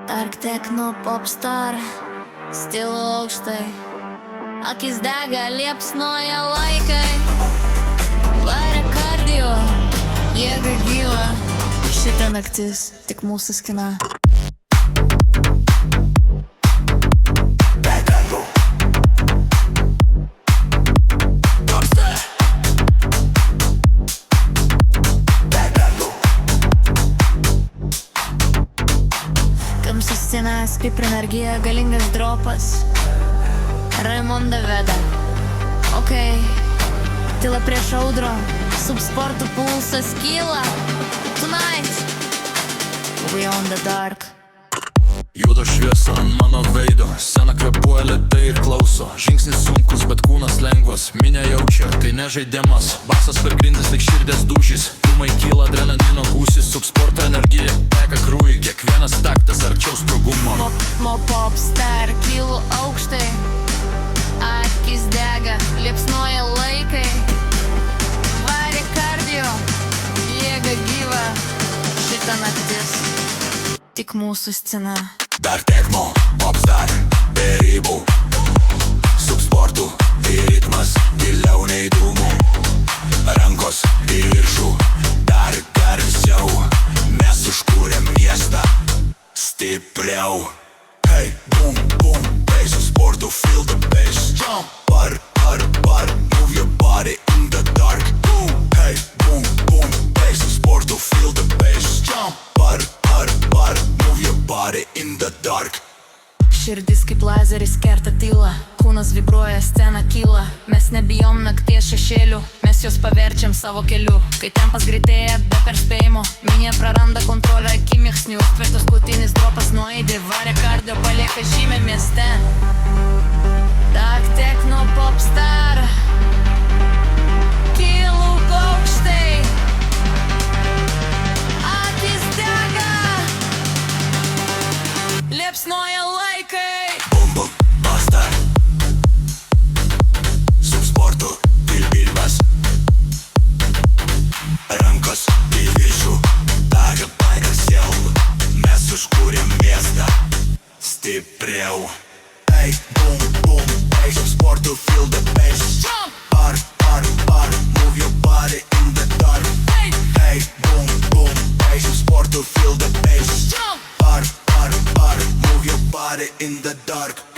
Dark techno popstar, stilu aukštai, akis dega, liepsnoja laikai. Varia kardio, jėga gyva, šita naktis tik mūsų skina. Scena, stipri energija, galingas dropas. Raimonda veda. Okei, tyla prieš audro, subsportų pulsas kyla. Tonight we on the dark. Juoda šviesa ant mano veido, scena kvėpuoja lėtai ir klauso. Žingsnis sunkus, bet kūnas lengvas, minia jaučia, tai ne žaidimas. Basas per grindis lyg širdės dūžys, dūmai kyla, adrenalino gūsis, subsporto energija teka krūjį, kiekvienas taktas arčiau sprogumo. Popstar, kylu aukštai, akis dega, liepsnoja laikai. Varia kardio, jėga gyva, šita naktis tik mūsų scena. Dark techno, popstar, be ribų, subsportų ir ritmas giliau nei dūmų. Rankos į viršų, dar garsiau, mes užkūrėm miestą stipriau. Hey, boom, boom, bass, subsportų, feel the bass. Jump, bar, move your body in the dark. Boom, hey, boom, boom, bass, subsportų, feel the bass. Jump, bar, move your body in the dark. Širdis kaip lazeris kerta tylą, kūnas vibruoja, scena kyla. Mes nebijom nakties šešėlių, mes juos paverčiam savo keliu. Kai tempas greitėja be perspėjimo, minė praranda kontrolę akimirksniu. Tvirtas kutinis dropas nuaidė, varia kardio palieka žymę mieste. Dark techno popstar, kylu aukštai, akis dega, liepsnoja laikai. Bum, basta, subsportų pilpilvas, rankos į viršų, dar garsiau, mes užkūrėm miestą stipriau. Hey, boom, boom, hey, subsportų, feel the bass. Jump, bar, move your body in the dark. Hey, boom, boom, hey, subsportų, feel the bass. jump. Bar, move your body in the dark.